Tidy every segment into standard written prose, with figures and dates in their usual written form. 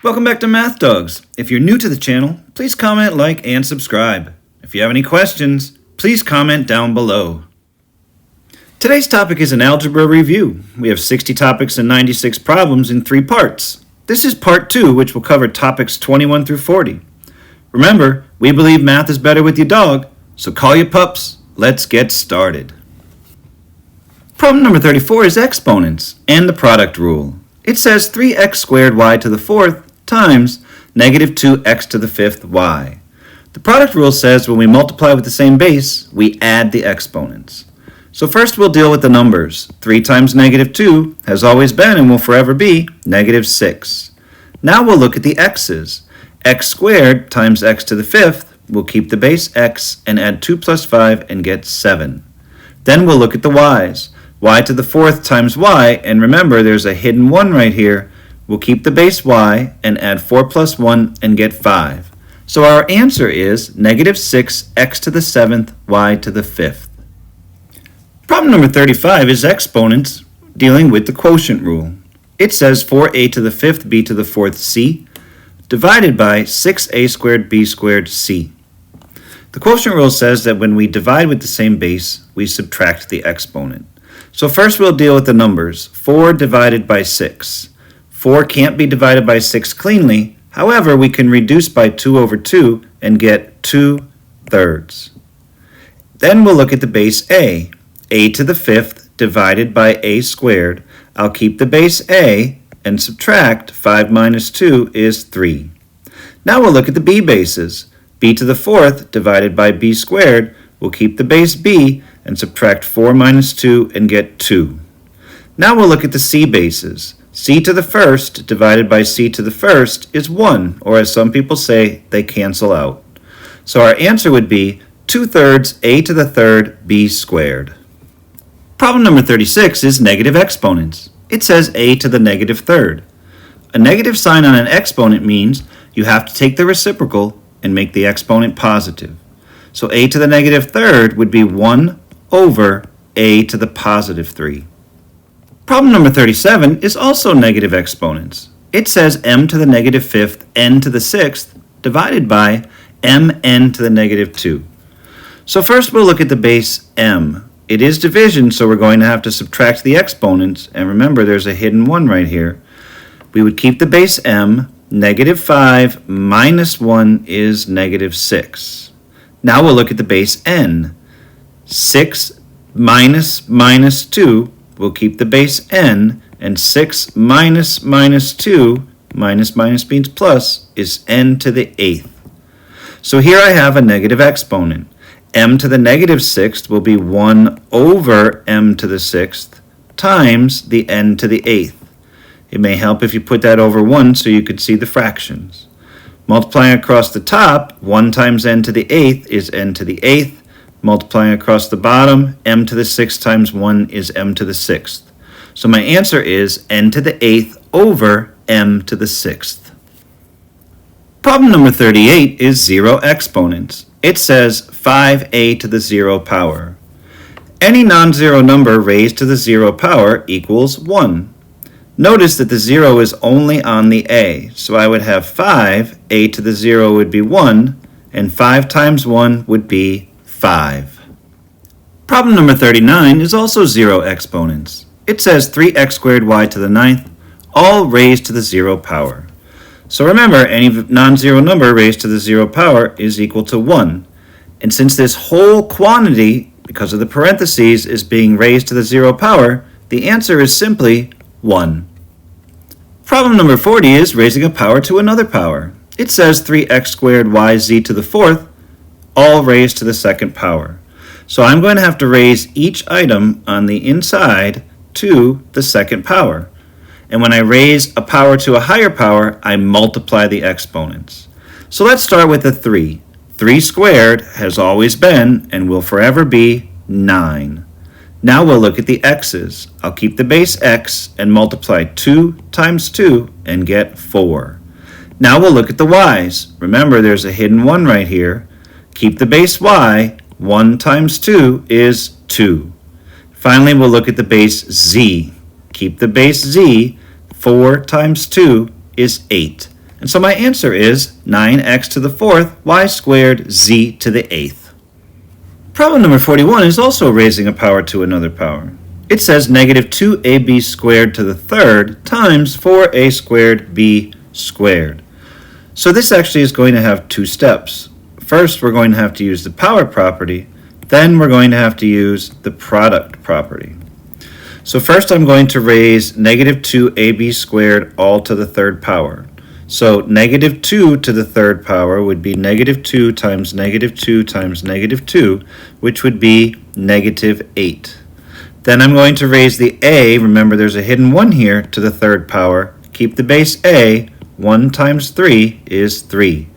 Welcome back to MathDogs. If you're new to the channel, please comment, like, and subscribe. If you have any questions, please comment down below. Today's topic is an algebra review. We have 60 topics and 96 problems in 3 parts. This is part 2, which will cover topics 21 through 40. Remember, we believe math is better with your dog, so call your pups. Let's get started. Problem number 34 is exponents and the product rule. It says 3x squared y to the 4th times negative 2x to the 5th y. The product rule says when we multiply with the same base, we add the exponents. So first we'll deal with the numbers. 3 times negative 2 has always been and will forever be negative 6. Now we'll look at the x's. X squared times x to the 5th, we'll keep the base x and add 2 plus 5 and get 7. Then we'll look at the y's. Y to the 4th times y, and remember there's a hidden 1 right here. We'll keep the base y and add 4 plus 1 and get 5. So our answer is negative 6 x to the 7th y to the 5th. Problem number 35 is exponents dealing with the quotient rule. It says 4a to the 5th b to the 4th c divided by 6a squared b squared c. The quotient rule says that when we divide with the same base, we subtract the exponent. So first we'll deal with the numbers. 4 divided by 6. 4 can't be divided by 6 cleanly. However, we can reduce by 2 over 2 and get 2/3. Then we'll look at the base a. A to the 5th divided by a squared. I'll keep the base a and subtract 5 minus 2 is 3. Now we'll look at the b bases. B to the 4th divided by b squared. We'll keep the base b and subtract 4 minus 2 and get 2. Now we'll look at the c bases. C to the 1st divided by c to the 1st is 1, or as some people say, they cancel out. So our answer would be 2/3 a to the 3rd b squared. Problem number 36 is negative exponents. It says a to the negative 3rd. A negative sign on an exponent means you have to take the reciprocal and make the exponent positive. So a to the negative 3rd would be 1 over a to the positive 3. Problem number 37 is also negative exponents. It says m to the negative 5th n to the 6th divided by mn to the negative 2. So first we'll look at the base m. It is division, so we're going to have to subtract the exponents, and remember there's a hidden 1 right here. We would keep the base m. Negative 5 minus 1 is negative 6. Now we'll look at the base n. 6 minus 2, we'll keep the base n, and 6 minus 2, minus means plus, is n to the 8th. So here I have a negative exponent. M to the negative 6th will be 1 over m to the 6th times the n to the 8th. It may help if you put that over 1 so you could see the fractions. Multiplying across the top, 1 times n to the 8th is n to the 8th. Multiplying across the bottom, m to the 6th times 1 is m to the 6th. So my answer is n to the 8th over m to the 6th. Problem number 38 is zero exponents. It says 5a to the 0 power. Any non-zero number raised to the 0 power equals 1. Notice that the 0 is only on the a, so I would have 5, a to the 0 would be 1, and 5 times 1 would be 5. Problem number 39 is also zero exponents. It says 3x squared y to the 9th, all raised to the 0 power. So remember, any non-zero number raised to the 0 power is equal to 1. And since this whole quantity, because of the parentheses, is being raised to the 0 power, the answer is simply 1. Problem number 40 is raising a power to another power. It says 3x squared yz to the 4th, all raised to the 2nd power. So I'm going to have to raise each item on the inside to the 2nd power. And when I raise a power to a higher power, I multiply the exponents. So let's start with the 3. 3 squared has always been and will forever be 9. Now we'll look at the x's. I'll keep the base x and multiply 2 times 2 and get 4. Now we'll look at the y's. Remember there's a hidden 1 right here. Keep the base y. 1 times 2 is 2. Finally we'll look at the base z. Keep the base z. 4 times 2 is 8. And so my answer is 9x to the 4th, y squared, z to the 8th. Problem number 41 is also raising a power to another power. It says negative 2ab squared to the 3rd times 4a squared b squared. So this actually is going to have two steps. First, we're going to have to use the power property. Then we're going to have to use the product property. So first I'm going to raise negative 2ab squared all to the 3rd power. So negative 2 to the 3rd power would be negative 2 times negative 2 times negative 2, which would be negative 8. Then I'm going to raise the a, remember there's a hidden 1 here, to the 3rd power. Keep the base a, 1 times 3 is 3.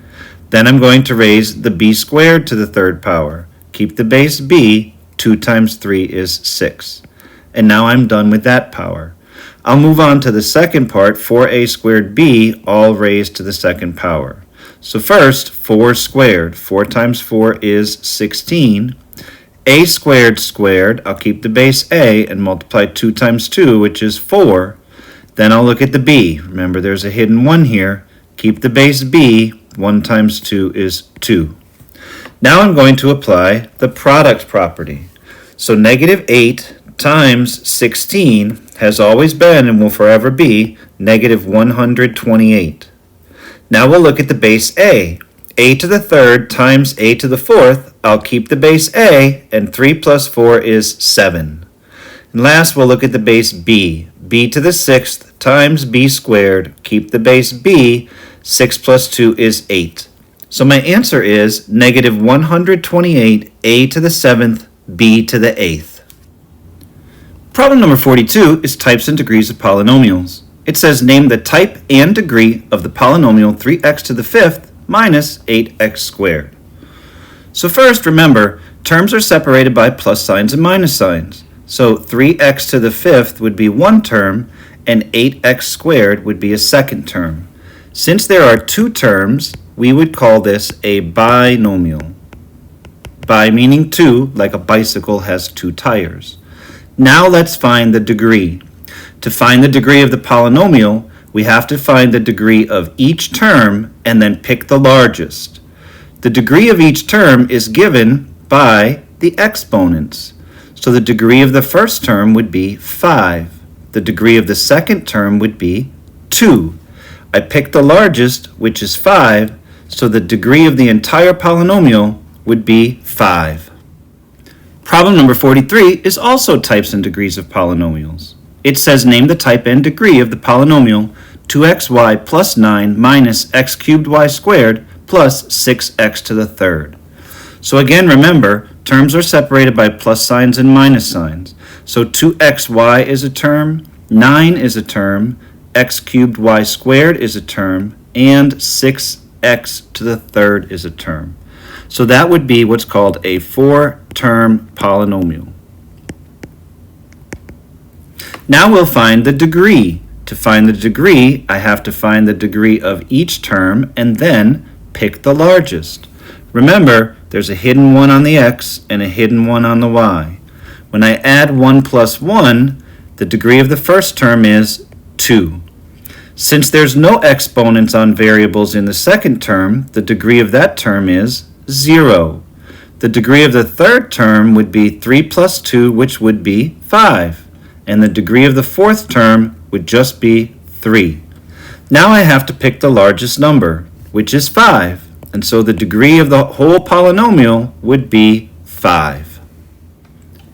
Then I'm going to raise the b squared to the 3rd power. Keep the base b, 2 times 3 is 6. And now I'm done with that power. I'll move on to the second part, 4a squared b, all raised to the 2nd power. So first, 4 squared. 4 times 4 is 16. A squared squared, I'll keep the base a and multiply 2 times 2, which is 4. Then I'll look at the b. Remember, there's a hidden 1 here. Keep the base b, 1 times 2 is 2. Now I'm going to apply the product property. So negative 8 times 16 has always been and will forever be negative 128. Now we'll look at the base a. A to the 3rd times a to the 4th, I'll keep the base a, and 3 plus 4 is 7. And last we'll look at the base b. B to the 6th times b squared, keep the base b, 6 plus 2 is 8. So my answer is negative 128 a to the 7th, b to the 8th. Problem number 42 is types and degrees of polynomials. It says name the type and degree of the polynomial 3x to the 5th minus 8x squared. So first, remember, terms are separated by plus signs and minus signs. So 3x to the 5th would be one term, and 8x squared would be a second term. Since there are two terms, we would call this a binomial. Bi meaning two, like a bicycle has two tires. Now let's find the degree. To find the degree of the polynomial, we have to find the degree of each term and then pick the largest. The degree of each term is given by the exponents. So the degree of the first term would be 5. The degree of the second term would be 2. I picked the largest, which is 5, so the degree of the entire polynomial would be 5. Problem number 43 is also types and degrees of polynomials. It says name the type and degree of the polynomial 2xy plus 9 minus x cubed y squared plus 6x to the 3rd. So again, remember, terms are separated by plus signs and minus signs. So 2xy is a term, 9 is a term, x cubed y squared is a term, and 6x to the 3rd is a term. So that would be what's called a 4-term polynomial. Now we'll find the degree. To find the degree, I have to find the degree of each term and then pick the largest. Remember, there's a hidden 1 on the x and a hidden 1 on the y. When I add 1 plus 1, the degree of the first term is 2. Since there's no exponents on variables in the second term, the degree of that term is 0. The degree of the third term would be 3 plus 2, which would be 5. And the degree of the fourth term would just be 3. Now I have to pick the largest number, which is 5. And so the degree of the whole polynomial would be 5.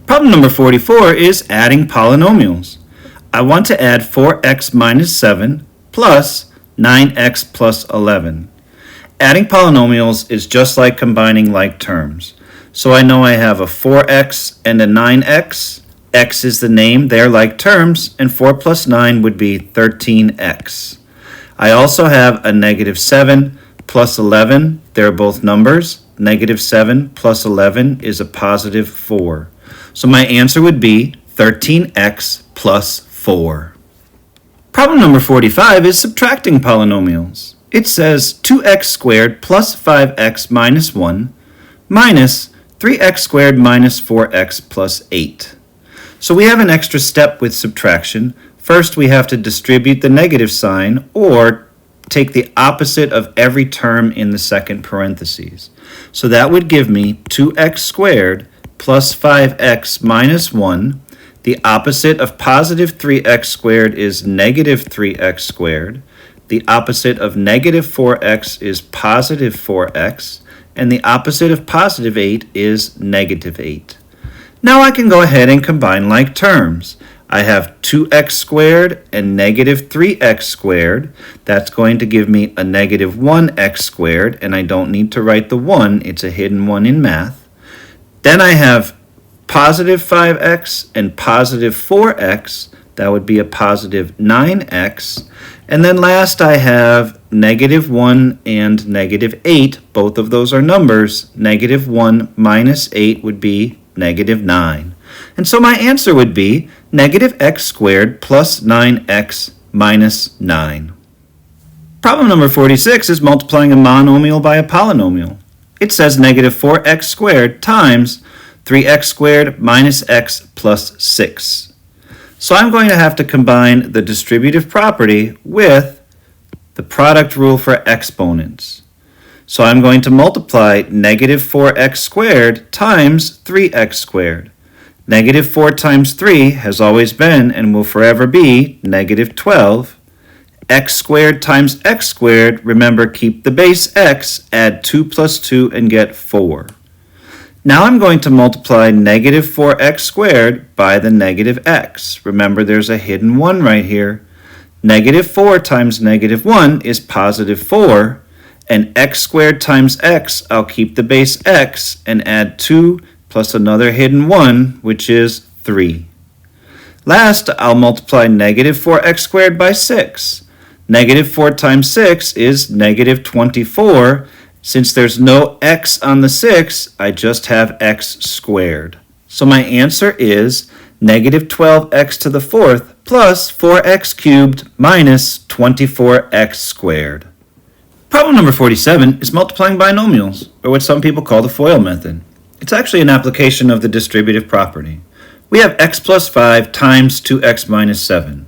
Problem number 44 is adding polynomials. I want to add 4x minus 7 plus 9x plus 11. Adding polynomials is just like combining like terms. So I know I have a 4x and a 9x. X is the name, they're like terms, and 4 plus 9 would be 13x. I also have a negative 7 plus 11, they're both numbers. Negative 7 plus 11 is a positive 4. So my answer would be 13x plus 4. Problem number 45 is subtracting polynomials. It says 2x squared plus 5x minus 1 minus 3x squared minus 4x plus 8. So we have an extra step with subtraction. First, we have to distribute the negative sign or take the opposite of every term in the second parentheses. So that would give me 2x squared plus 5x minus 1. The opposite of positive 3x squared is negative 3x squared. The opposite of negative 4x is positive 4x. And the opposite of positive 8 is negative 8. Now I can go ahead and combine like terms. I have 2x squared and negative 3x squared. That's going to give me a negative 1x squared, and I don't need to write the 1. It's a hidden 1 in math. Then I have positive 5x and positive 4x. That would be a positive 9x. And then last I have negative 1 and negative 8. Both of those are numbers. Negative 1 minus 8 would be negative 9. And so my answer would be negative x squared plus 9x minus 9. Problem number 46 is multiplying a monomial by a polynomial. It says negative 4x squared times 3x squared minus x plus 6. So I'm going to have to combine the distributive property with the product rule for exponents. So I'm going to multiply negative 4x squared times 3x squared. Negative 4 times 3 has always been and will forever be negative 12. X squared times x squared, remember keep the base x, add 2 plus 2 and get 4. Now I'm going to multiply negative 4x squared by the negative x. Remember there's a hidden 1 right here. Negative 4 times negative 1 is positive 4. And x squared times x, I'll keep the base x and add 2 plus another hidden 1, which is 3. Last, I'll multiply negative 4x squared by 6. Negative 4 times 6 is negative 24. Since there's no x on the 6, I just have x squared. So my answer is negative 12x to the 4th plus 4x cubed minus 24x squared. Problem number 47 is multiplying binomials, or what some people call the FOIL method. It's actually an application of the distributive property. We have x plus 5 times 2x minus 7.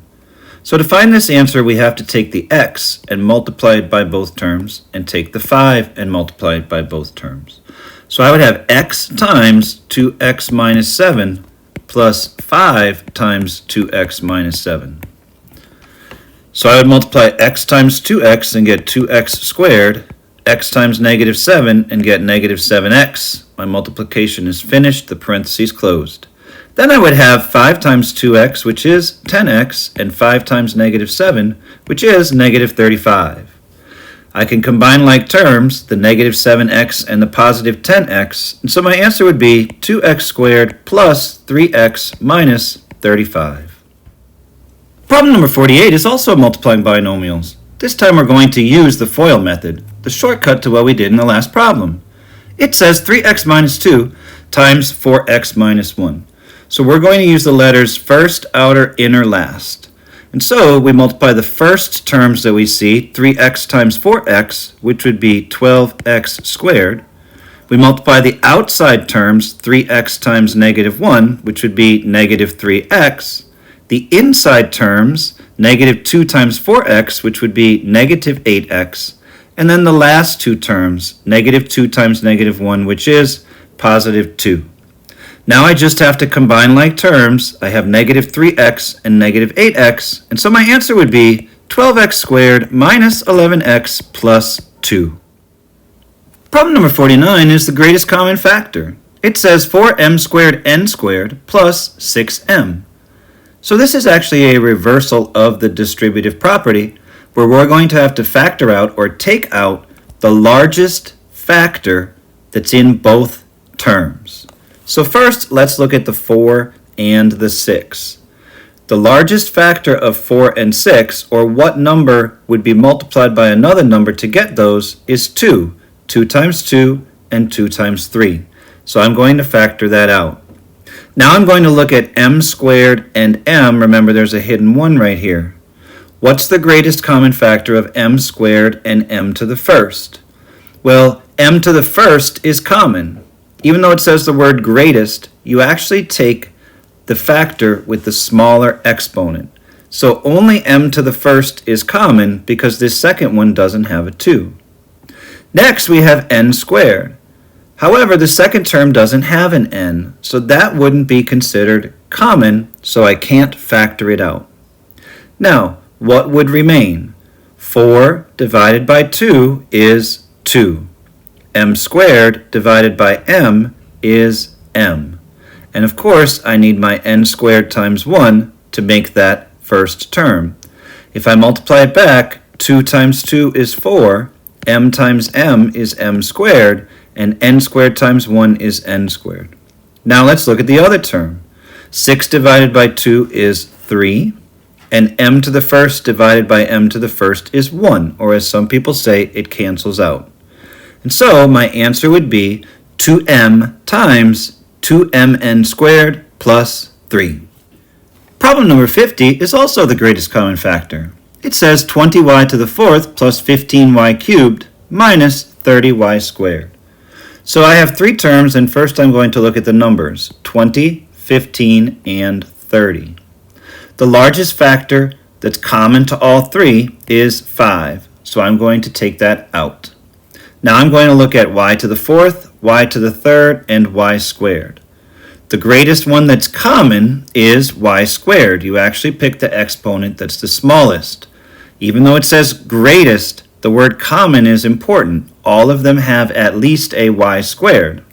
So to find this answer, we have to take the x and multiply it by both terms, and take the 5 and multiply it by both terms. So I would have x times 2x minus 7 plus 5 times 2x minus 7. So I would multiply x times 2x and get 2x squared, x times negative 7 and get negative 7x. My multiplication is finished, the parentheses closed. Then I would have 5 times 2x, which is 10x, and 5 times negative 7, which is negative 35. I can combine like terms, the negative 7x and the positive 10x, and so my answer would be 2x squared plus 3x minus 35. Problem number 48 is also multiplying binomials. This time we're going to use the FOIL method, the shortcut to what we did in the last problem. It says 3x minus 2 times 4x minus 1. So we're going to use the letters first, outer, inner, last. And so we multiply the first terms that we see, 3x times 4x, which would be 12x squared. We multiply the outside terms, 3x times negative 1, which would be negative 3x. The inside terms, negative 2 times 4x, which would be negative 8x. And then the last two terms, negative 2 times negative 1, which is positive 2. Now I just have to combine like terms. I have negative 3x and negative 8x, and so my answer would be 12x squared minus 11x plus 2. Problem number 49 is the greatest common factor. It says 4m squared n squared plus 6m. So this is actually a reversal of the distributive property, where we're going to have to factor out or take out the largest factor that's in both terms. So first, let's look at the 4 and the 6. The largest factor of 4 and 6, or what number would be multiplied by another number to get those, is 2. 2 times 2 and 2 times 3. So I'm going to factor that out. Now I'm going to look at m squared and m. Remember, there's a hidden 1 right here. What's the greatest common factor of m squared and m to the first? Well, m to the first is common. Even though it says the word greatest, you actually take the factor with the smaller exponent. So only m to the first is common because this second one doesn't have a 2. Next, we have n squared. However, the second term doesn't have an n, so that wouldn't be considered common, so I can't factor it out. Now, what would remain? 4 divided by 2 is 2. M squared divided by m is m. And of course, I need my n squared times 1 to make that first term. If I multiply it back, 2 times 2 is 4, m times m is m squared, and n squared times 1 is n squared. Now let's look at the other term. 6 divided by 2 is 3, and m to the first divided by m to the first is 1, or as some people say, it cancels out. And so my answer would be 2m times 2mn squared plus 3. Problem number 50 is also the greatest common factor. It says 20y to the fourth plus 15y cubed minus 30y squared. So I have three terms, and first I'm going to look at the numbers, 20, 15, and 30. The largest factor that's common to all three is 5, so I'm going to take that out. Now I'm going to look at y to the fourth, y to the third, and y squared. The greatest one that's common is y squared. You actually pick the exponent that's the smallest. Even though it says greatest, the word common is important. All of them have at least a y squared.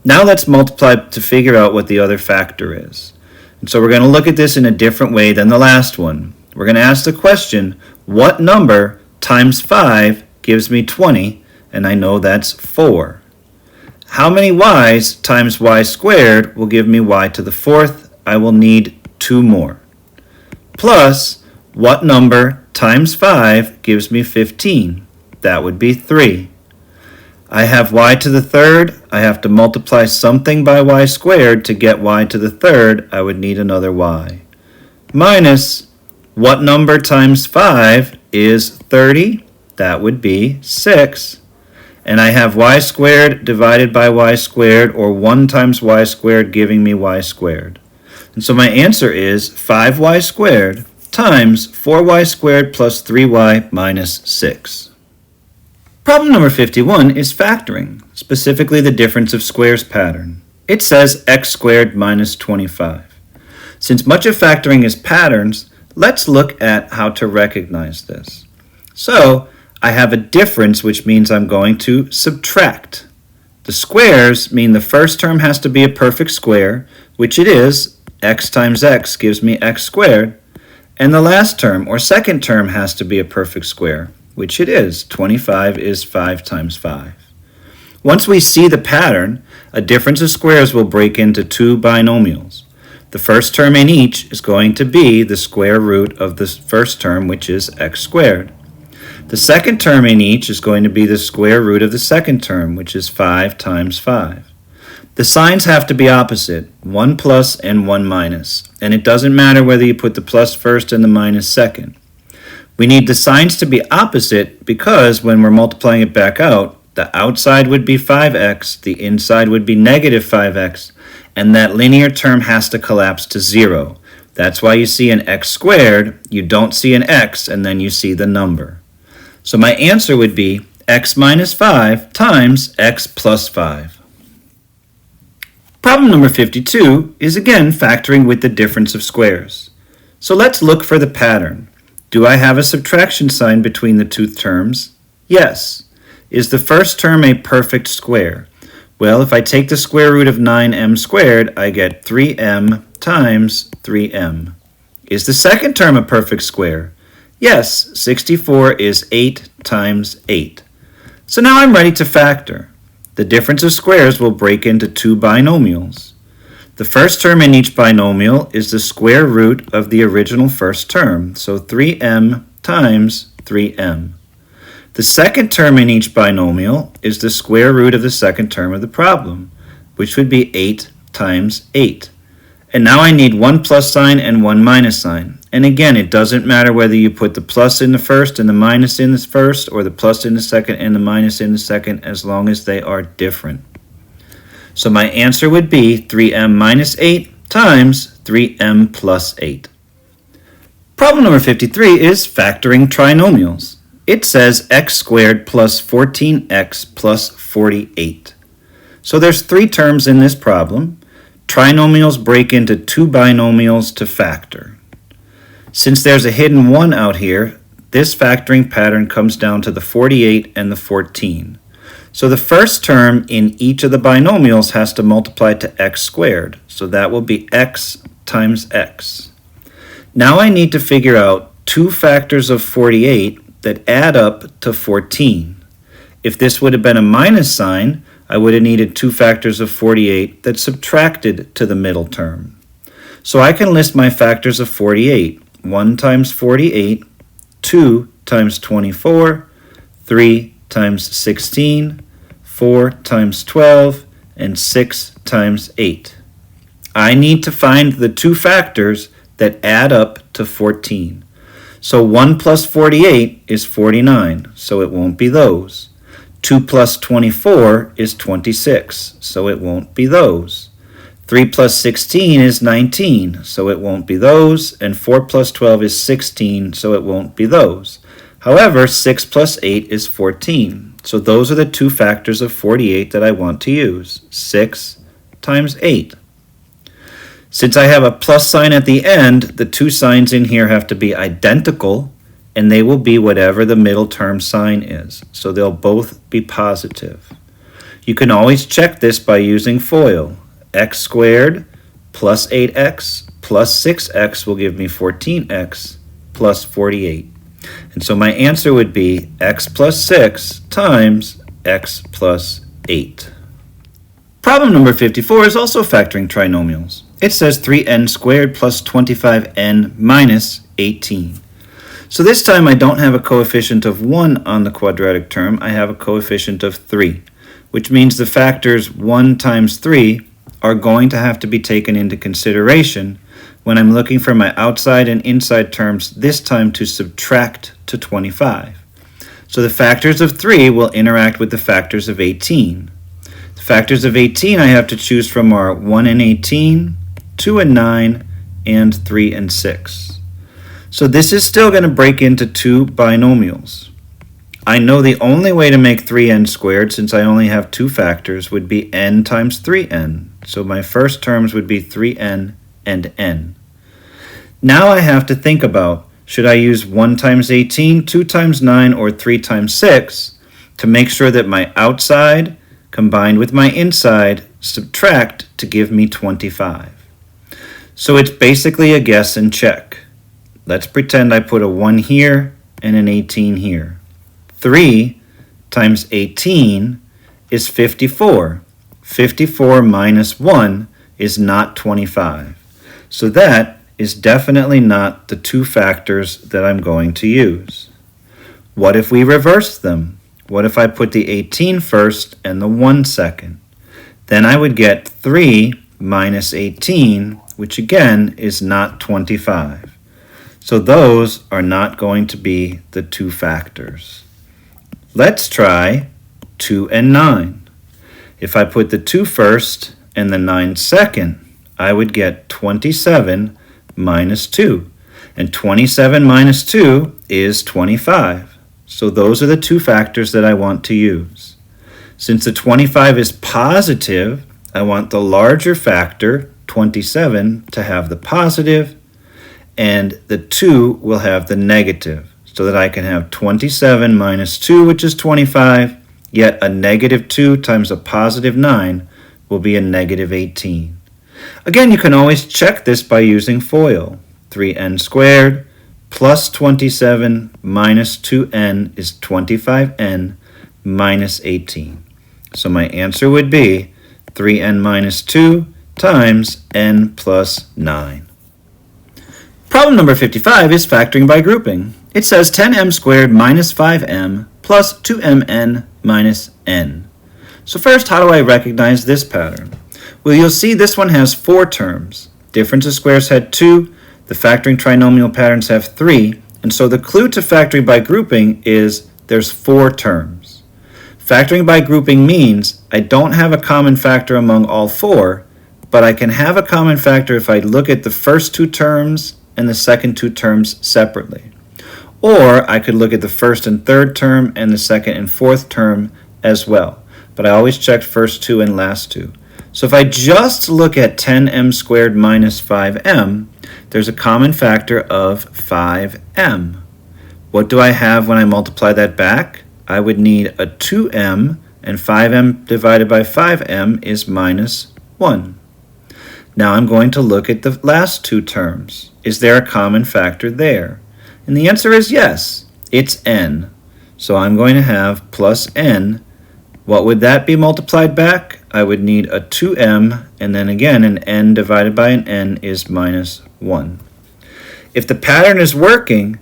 Now let's multiply to figure out what the other factor is. And so we're going to look at this in a different way than the last one. We're going to ask the question, what number times 5 gives me 20? And I know that's 4. How many y's times y squared will give me y to the fourth? I will need 2 more. Plus, what number times 5 gives me 15? That would be 3. I have y to the third. I have to multiply something by y squared to get y to the third. I would need another y. Minus, what number times 5 is 30? That would be 6. And I have y squared divided by y squared, or 1 times y squared giving me y squared. And so my answer is 5y squared times 4y squared plus 3y minus 6. Problem number 51 is factoring, specifically the difference of squares pattern. It says x squared minus 25. Since much of factoring is patterns, let's look at how to recognize this. So, I have a difference, which means I'm going to subtract. The squares mean the first term has to be a perfect square, which it is. X times x gives me x squared. And the last term, or second term, has to be a perfect square, which it is. 25 is 5 times 5. Once we see the pattern, a difference of squares will break into two binomials. The first term in each is going to be the square root of the first term, which is x squared. The second term in each is going to be the square root of the second term, which is 5 times 5. The signs have to be opposite, 1 plus and 1 minus, and it doesn't matter whether you put the plus first and the minus second. We need the signs to be opposite because when we're multiplying it back out, the outside would be 5x, the inside would be negative 5x, and that linear term has to collapse to 0. That's why you see an x squared, you don't see an x, and then you see the number. So my answer would be x minus 5 times x plus 5. Problem number 52 is again factoring with the difference of squares. So let's look for the pattern. Do I have a subtraction sign between the two terms? Yes. Is the first term a perfect square? Well, if I take the square root of 9m squared, I get 3m times 3m. Is the second term a perfect square? Yes, 64 is 8 times 8. So now I'm ready to factor. The difference of squares will break into two binomials. The first term in each binomial is the square root of the original first term, so 3m times 3m. The second term in each binomial is the square root of the second term of the problem, which would be 8 times 8. And now I need one plus sign and one minus sign. And again, it doesn't matter whether you put the plus in the first and the minus in the first, or the plus in the second and the minus in the second, as long as they are different. So my answer would be 3m minus 8 times 3m plus 8. Problem number 53 is factoring trinomials. It says x squared plus 14x plus 48. So there's three terms in this problem. Trinomials break into two binomials to factor. Since there's a hidden 1 out here, this factoring pattern comes down to the 48 and the 14. So the first term in each of the binomials has to multiply to x squared. So that will be x times x. Now I need to figure out two factors of 48 that add up to 14. If this would have been a minus sign, I would have needed two factors of 48 that subtracted to the middle term. So I can list my factors of 48. 1 times 48, 2 times 24, 3 times 16, 4 times 12, and 6 times 8. I need to find the two factors that add up to 14. So 1 plus 48 is 49, so it won't be those. 2 plus 24 is 26, so it won't be those. 3 plus 16 is 19, so it won't be those. And 4 plus 12 is 16, so it won't be those. However, 6 plus 8 is 14. So those are the two factors of 48 that I want to use. 6 times 8. Since I have a plus sign at the end, the two signs in here have to be identical, and they will be whatever the middle term sign is. So they'll both be positive. You can always check this by using FOIL. X squared plus 8x plus 6x will give me 14x plus 48. And so my answer would be x plus 6 times x plus 8. Problem number 54 is also factoring trinomials. It says 3n squared plus 25n minus 18. So this time I don't have a coefficient of 1 on the quadratic term, I have a coefficient of 3, which means the factors 1 times 3 are going to have to be taken into consideration when I'm looking for my outside and inside terms, this time to subtract to 25. So the factors of 3 will interact with the factors of 18. The factors of 18 I have to choose from are 1 and 18, 2 and 9, and 3 and 6. So this is still going to break into two binomials. I know the only way to make 3n squared, since I only have two factors, would be n times 3n. So my first terms would be 3n and n. Now I have to think about, should I use 1 times 18, 2 times 9, or 3 times 6 to make sure that my outside combined with my inside subtract to give me 25. So it's basically a guess and check. Let's pretend I put a 1 here and an 18 here. 3 times 18 is 54. 54 minus 1 is not 25. So that is definitely not the two factors that I'm going to use. What if we reverse them? What if I put the 18 first and the 1 second? Then I would get 3 minus 18, which again is not 25. So those are not going to be the two factors. Let's try 2 and 9. If I put the 2 first and the 9 second, I would get 27 minus 2. And 27 minus 2 is 25. So those are the two factors that I want to use. Since the 25 is positive, I want the larger factor, 27, to have the positive, and the 2 will have the negative, so that I can have 27 minus 2, which is 25, yet a negative 2 times a positive 9 will be a negative 18. Again, you can always check this by using FOIL. 3n squared plus 27 minus 2n is 25n minus 18. So my answer would be 3n minus 2 times n plus 9. Problem number 55 is factoring by grouping. It says 10m squared minus 5m plus 2mn minus n. So first, how do I recognize this pattern? Well, you'll see this one has 4 terms. Difference of squares had 2, the factoring trinomial patterns have 3, and so the clue to factoring by grouping is there's 4 terms. Factoring by grouping means I don't have a common factor among all 4, but I can have a common factor if I look at the first 2 terms and the second two terms separately. Or I could look at the first and third term and the second and fourth term as well. But I always checked first two and last two. So if I just look at 10m squared minus 5m, there's a common factor of 5m. What do I have when I multiply that back? I would need a 2m, and 5m divided by 5m is minus 1. Now I'm going to look at the last two terms. Is there a common factor there? And the answer is yes. It's n. So I'm going to have plus n. What would that be multiplied back? I would need a 2m, and then again an n divided by an n is minus 1. If the pattern is working,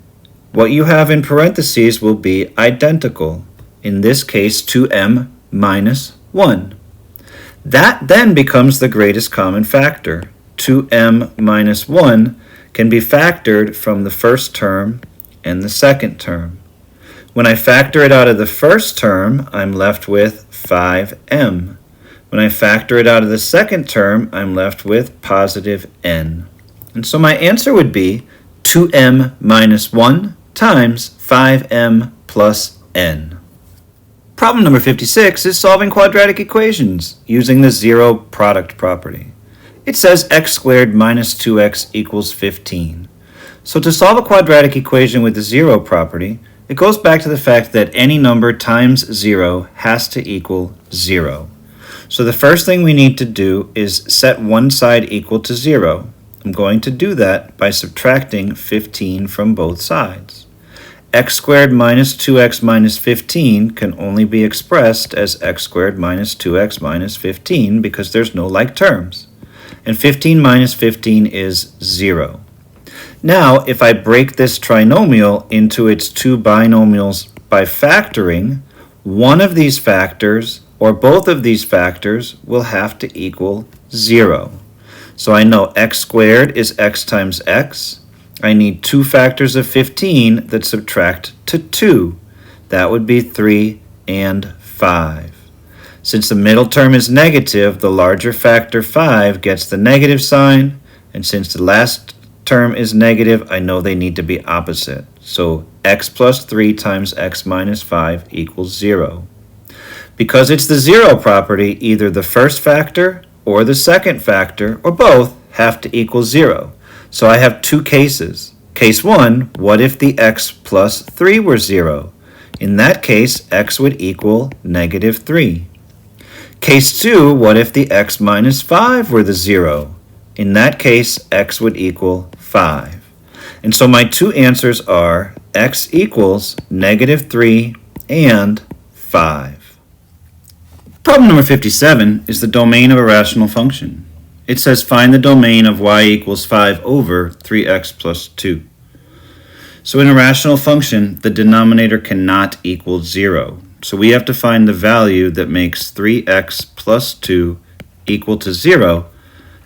what you have in parentheses will be identical. In this case, 2m minus 1. That then becomes the greatest common factor. 2m minus 1 can be factored from the first term and the second term. When I factor it out of the first term, I'm left with 5m. When I factor it out of the second term, I'm left with positive n. And so my answer would be 2m minus 1 times 5m plus n. Problem number 56 is solving quadratic equations using the zero product property. It says x squared minus 2x equals 15. So to solve a quadratic equation with the zero property, it goes back to the fact that any number times 0 has to equal 0. So the first thing we need to do is set one side equal to 0. I'm going to do that by subtracting 15 from both sides. X squared minus 2x minus 15 can only be expressed as x squared minus 2x minus 15 because there's no like terms. And 15 minus 15 is 0. Now, if I break this trinomial into its two binomials by factoring, one of these factors or both of these factors will have to equal 0. So I know x squared is x times x. I need two factors of 15 that subtract to 2. That would be 3 and 5. Since the middle term is negative, the larger factor 5 gets the negative sign, and since the last term is negative, I know they need to be opposite. So x plus 3 times x minus 5 equals 0. Because it's the zero property, either the first factor or the second factor, or both, have to equal 0. So I have two cases. Case 1, what if the x plus 3 were 0? In that case, x would equal negative 3. Case 2, what if the x minus 5 were the 0? In that case, x would equal 5. And so my two answers are x equals negative 3 and 5. Problem number 57 is the domain of a rational function. It says find the domain of y equals 5 over 3x plus 2. So in a rational function, the denominator cannot equal 0. So we have to find the value that makes 3x plus 2 equal to 0,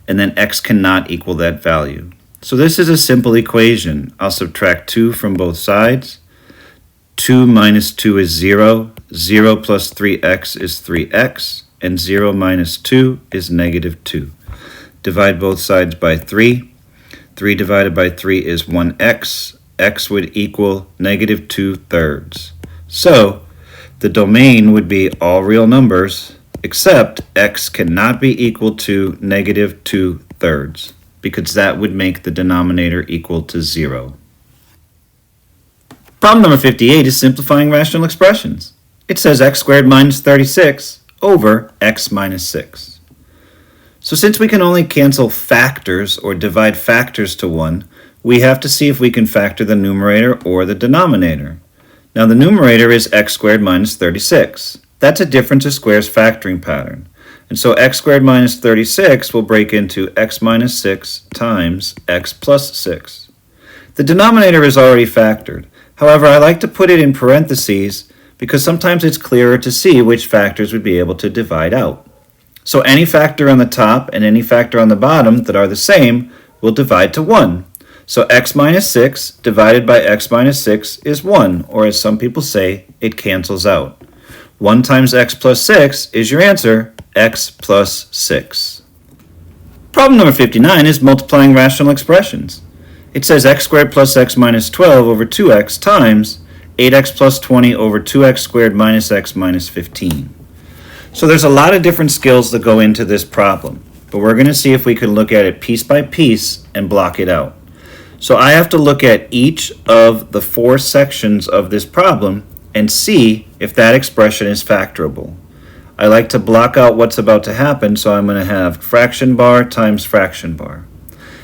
and then x cannot equal that value. So this is a simple equation. I'll subtract 2 from both sides. 2 minus 2 is 0. 0 plus 3x is 3x, and 0 minus 2 is negative 2. Divide both sides by 3. 3 divided by 3 is 1x. X would equal negative 2/3. So the domain would be all real numbers, except x cannot be equal to negative 2/3, because that would make the denominator equal to 0. Problem number 58 is simplifying rational expressions. It says x squared minus 36 over x minus 6. So since we can only cancel factors or divide factors to 1, we have to see if we can factor the numerator or the denominator. Now the numerator is x squared minus 36. That's a difference of squares factoring pattern. And so x squared minus 36 will break into x minus 6 times x plus 6. The denominator is already factored. However, I like to put it in parentheses because sometimes it's clearer to see which factors would be able to divide out. So any factor on the top and any factor on the bottom that are the same will divide to 1. So x minus 6 divided by x minus 6 is 1, or as some people say, it cancels out. 1 times x plus 6 is your answer, x plus 6. Problem number 59 is multiplying rational expressions. It says x squared plus x minus 12 over 2x times 8x plus 20 over 2x squared minus x minus 15. So there's a lot of different skills that go into this problem, but we're going to see if we can look at it piece by piece and block it out. So I have to look at each of the 4 sections of this problem and see if that expression is factorable. I like to block out what's about to happen, so I'm going to have fraction bar times fraction bar.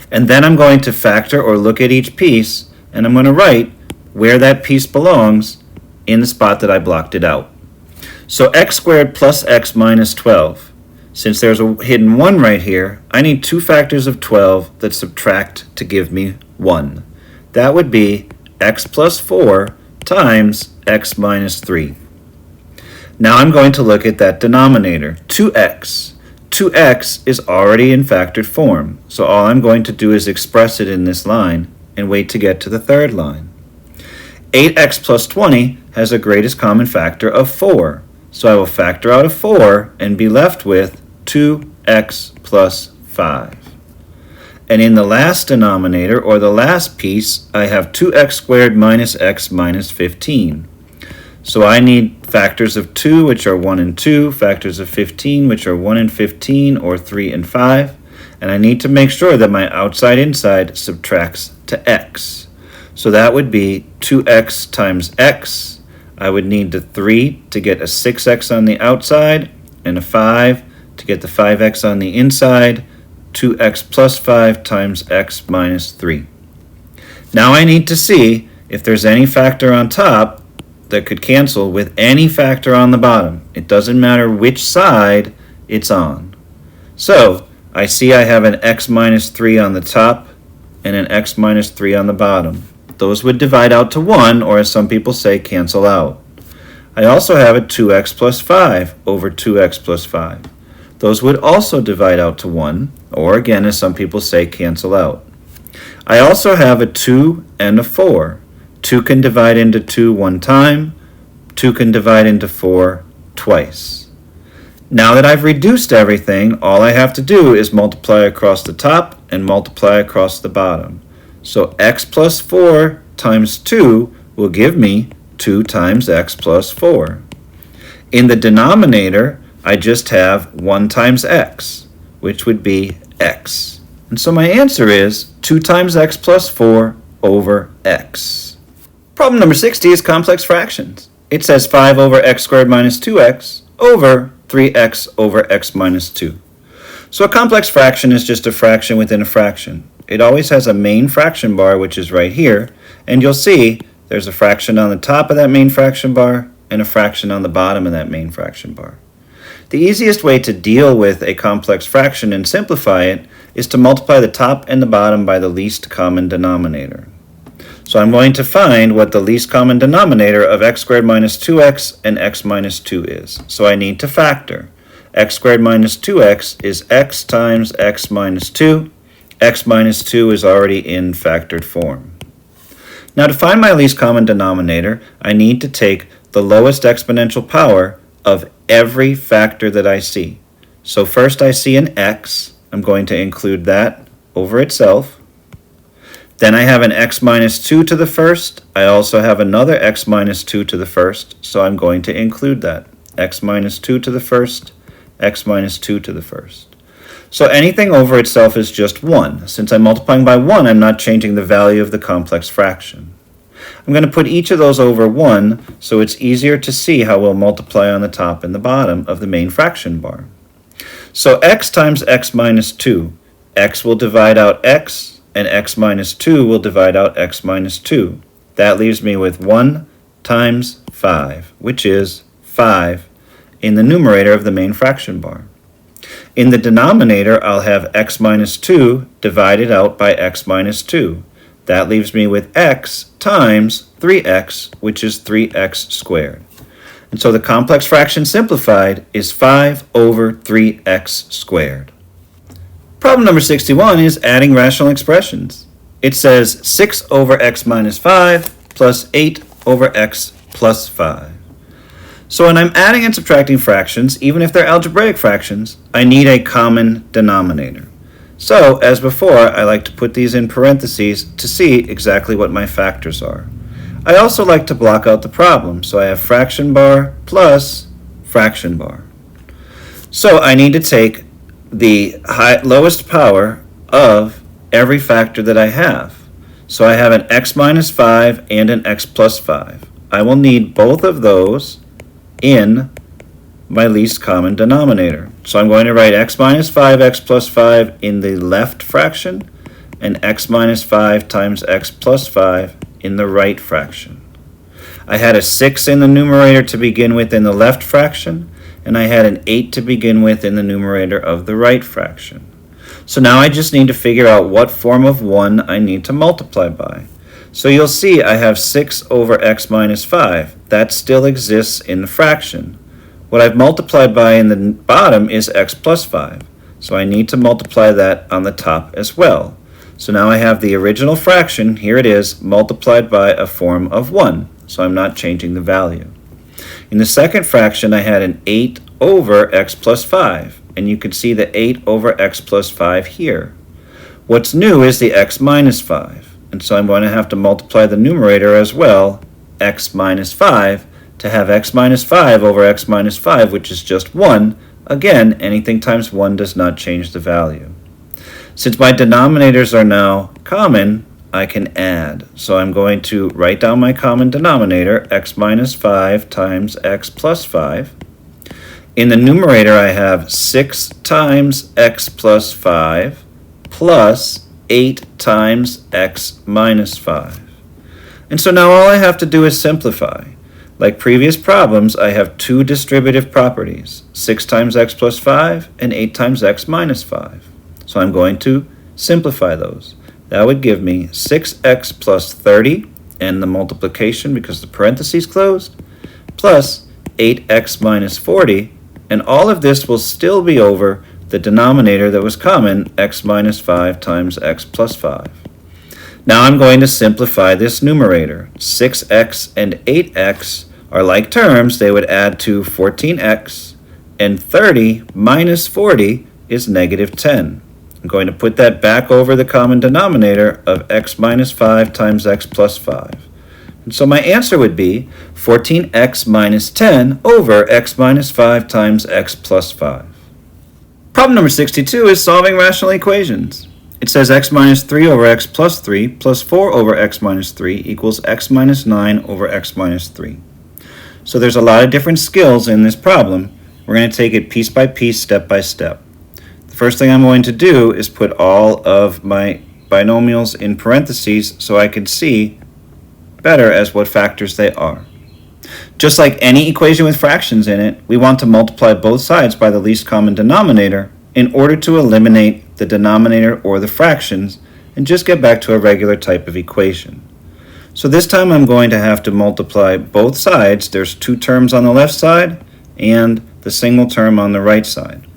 And then I'm going to factor or look at each piece, and I'm going to write where that piece belongs in the spot that I blocked it out. So x squared plus x minus 12. Since there's a hidden 1 right here, I need 2 factors of 12 that subtract to give me 1. That would be x plus 4 times x minus 3. Now I'm going to look at that denominator, 2x. 2x is already in factored form, so all I'm going to do is express it in this line and wait to get to the third line. 8x plus 20 has a greatest common factor of 4, so I will factor out a 4 and be left with 2x plus 5. And in the last denominator, or the last piece, I have 2x squared minus x minus 15. So I need factors of 2, which are 1 and 2, factors of 15, which are 1 and 15, or 3 and 5, and I need to make sure that my outside-inside subtracts to x. So that would be 2x times x. I would need the 3 to get a 6x on the outside, and a 5 to get the 5x on the inside, 2x plus 5 times x minus 3. Now I need to see if there's any factor on top that could cancel with any factor on the bottom. It doesn't matter which side it's on. So I see I have an x minus 3 on the top and an x minus 3 on the bottom. Those would divide out to 1, or as some people say, cancel out. I also have a 2x plus 5 over 2x plus 5. Those would also divide out to 1, or again, as some people say, cancel out. I also have a 2 and a 4. 2 can divide into 2 one time. 2 can divide into 4 twice. Now that I've reduced everything, all I have to do is multiply across the top and multiply across the bottom. So x plus 4 times 2 will give me 2 times x plus 4. In the denominator, I just have 1 times x, which would be x. And so my answer is 2 times x plus 4 over x. Problem number 60 is complex fractions. It says 5 over x squared minus 2x over 3x over x minus 2. So a complex fraction is just a fraction within a fraction. It always has a main fraction bar, which is right here, and you'll see there's a fraction on the top of that main fraction bar and a fraction on the bottom of that main fraction bar. The easiest way to deal with a complex fraction and simplify it is to multiply the top and the bottom by the least common denominator. So I'm going to find what the least common denominator of x squared minus 2x and x minus 2 is. So I need to factor. X squared minus 2x is x times x minus 2. X minus 2 is already in factored form. Now to find my least common denominator, I need to take the lowest exponential power of every factor that I see. So first I see an x. I'm going to include that over itself. Then I have an x minus 2 to the first. I also have another x minus 2 to the first, so I'm going to include that. X minus 2 to the first, x minus 2 to the first. So anything over itself is just 1. Since I'm multiplying by 1, I'm not changing the value of the complex fraction. I'm going to put each of those over 1, so it's easier to see how we'll multiply on the top and the bottom of the main fraction bar. So x times x minus 2. X will divide out x, and x minus 2 will divide out x minus 2. That leaves me with 1 times 5, which is 5 in the numerator of the main fraction bar. In the denominator, I'll have x minus 2 divided out by x minus 2. That leaves me with x times 3x, which is 3x squared. And so the complex fraction simplified is 5 over 3x squared. Problem number 61 is adding rational expressions. It says 6 over x minus 5 plus 8 over x plus 5. So when I'm adding and subtracting fractions, even if they're algebraic fractions, I need a common denominator. So, as before, I like to put these in parentheses to see exactly what my factors are. I also like to block out the problem, so I have fraction bar plus fraction bar. So I need to take the lowest power of every factor that I have. So I have an x minus 5 and an x plus 5. I will need both of those in my least common denominator. So I'm going to write x minus 5, x plus 5 in the left fraction, and x minus 5 times x plus 5 in the right fraction. I had a 6 in the numerator to begin with in the left fraction, and I had an 8 to begin with in the numerator of the right fraction. So now I just need to figure out what form of 1 I need to multiply by. So you'll see I have 6 over x minus 5. That still exists in the fraction. What I've multiplied by in the bottom is x plus 5. So I need to multiply that on the top as well. So now I have the original fraction, here it is, multiplied by a form of 1. So I'm not changing the value. In the second fraction, I had an 8 over x plus 5. And you can see the 8 over x plus 5 here. What's new is the x minus 5. And so I'm going to have to multiply the numerator as well, x minus 5, to have x minus 5 over x minus 5, which is just 1. Again, anything times 1 does not change the value. Since my denominators are now common, I can add. So I'm going to write down my common denominator, x minus 5 times x plus 5. In the numerator, I have 6 times x plus 5 plus 8 times x minus 5. And so now all I have to do is simplify. Like previous problems, I have two distributive properties, 6 times x plus 5 and 8 times x minus 5. So I'm going to simplify those. That would give me 6x plus 30, and the multiplication because the parentheses closed, plus 8x minus 40, and all of this will still be over the denominator that was common, x minus 5 times x plus 5. Now I'm going to simplify this numerator. 6x and 8x are like terms. They would add to 14x, and 30 minus 40 is negative 10. I'm going to put that back over the common denominator of x minus 5 times x plus 5. And so my answer would be 14x minus 10 over x minus 5 times x plus 5. Problem number 62 is solving rational equations. It says x minus 3 over x plus 3 plus 4 over x minus 3 equals x minus 9 over x minus 3. So there's a lot of different skills in this problem. We're going to take it piece by piece, step by step. The first thing I'm going to do is put all of my binomials in parentheses so I can see better as what factors they are. Just like any equation with fractions in it, we want to multiply both sides by the least common denominator in order to eliminate the denominator or the fractions and just get back to a regular type of equation. So this time I'm going to have to multiply both sides. There's two terms on the left side and the single term on the right side.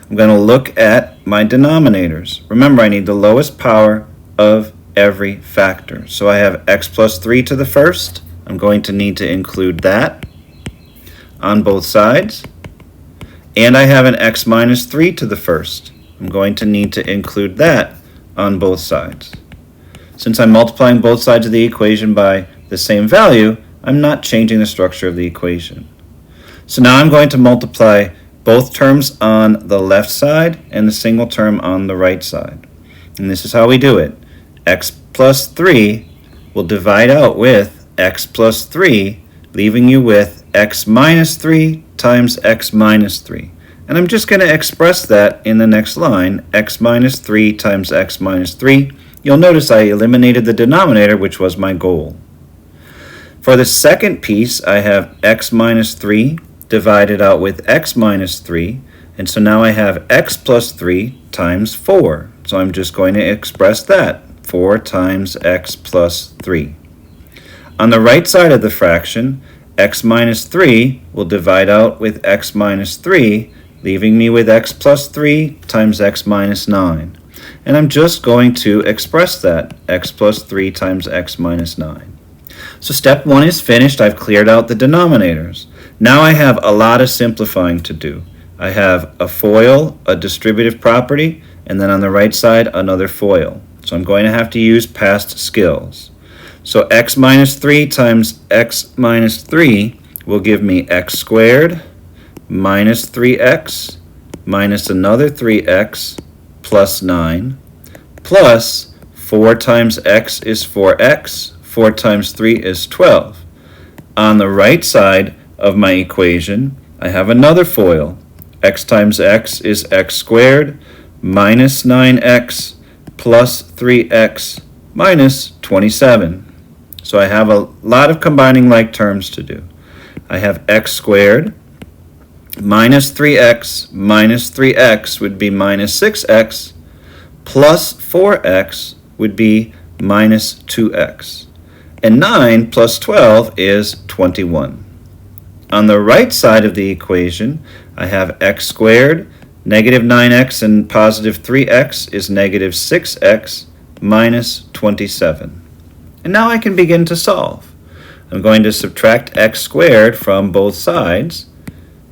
I'm going to look at my denominators. Remember, I need the lowest power of every factor. So I have x plus 3 to the first. I'm going to need to include that on both sides. And I have an x minus 3 to the first. I'm going to need to include that on both sides. Since I'm multiplying both sides of the equation by the same value, I'm not changing the structure of the equation. So now I'm going to multiply both terms on the left side and the single term on the right side. And this is how we do it. X plus 3 will divide out with x plus 3, leaving you with x minus 3 times x minus 3. And I'm just going to express that in the next line, x minus 3 times x minus 3. You'll notice I eliminated the denominator, which was my goal. For the second piece, I have x minus 3 divided out with x minus 3, and so now I have x plus 3 times 4. So I'm just going to express that, 4 times x plus 3. On the right side of the fraction, x minus 3 will divide out with x minus 3, leaving me with x plus 3 times x minus 9. And I'm just going to express that, x plus 3 times x minus 9. So step 1 is finished. I've cleared out the denominators. Now I have a lot of simplifying to do. I have a FOIL, a distributive property, and then on the right side, another FOIL. So I'm going to have to use past skills. So x minus 3 times x minus 3 will give me x squared minus 3x minus another 3x plus 9 plus 4 times x is 4x, 4 times 3 is 12. On the right side of my equation, I have another FOIL. X times x is x squared minus 9x plus 3x minus 27. So I have a lot of combining like terms to do. I have x squared minus 3x would be minus 6x plus 4x would be minus 2x. And 9 plus 12 is 21. On the right side of the equation, I have x squared, negative 9x and positive 3x is negative 6x minus 27. And now I can begin to solve. I'm going to subtract x squared from both sides.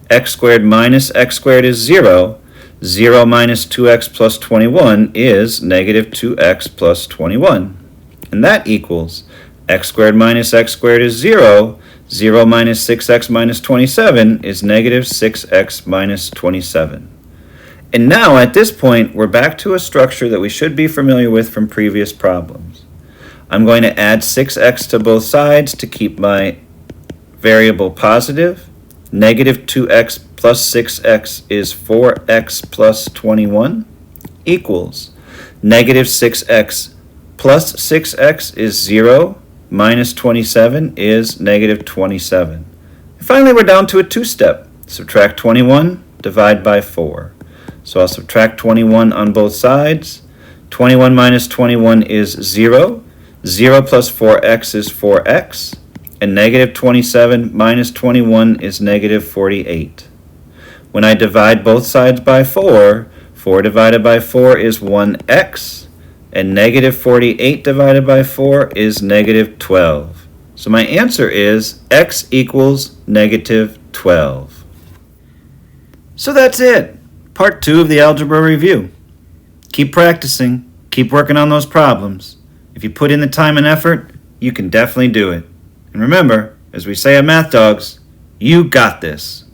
X squared minus x squared is 0. 0 minus 2x plus 21 is negative 2x plus 21. And that equals x squared minus x squared is 0. 0 minus 6x minus 27 is negative 6x minus 27. And now at this point, we're back to a structure that we should be familiar with from previous problems. I'm going to add 6x to both sides to keep my variable positive. Negative 2x plus 6x is 4x plus 21 equals negative 6x plus 6x is 0 minus 27 is negative 27. And finally, we're down to a two-step. Subtract 21, divide by 4. So I'll subtract 21 on both sides. 21 minus 21 is 0. 0 plus 4x is 4x. And negative 27 minus 21 is negative 48. When I divide both sides by 4, 4 divided by 4 is 1x. And negative 48 divided by 4 is negative 12. So my answer is x equals negative 12. So that's it. Part 2 of the algebra review. Keep practicing. Keep working on those problems. If you put in the time and effort, you can definitely do it. And remember, as we say at MathDogs, you got this.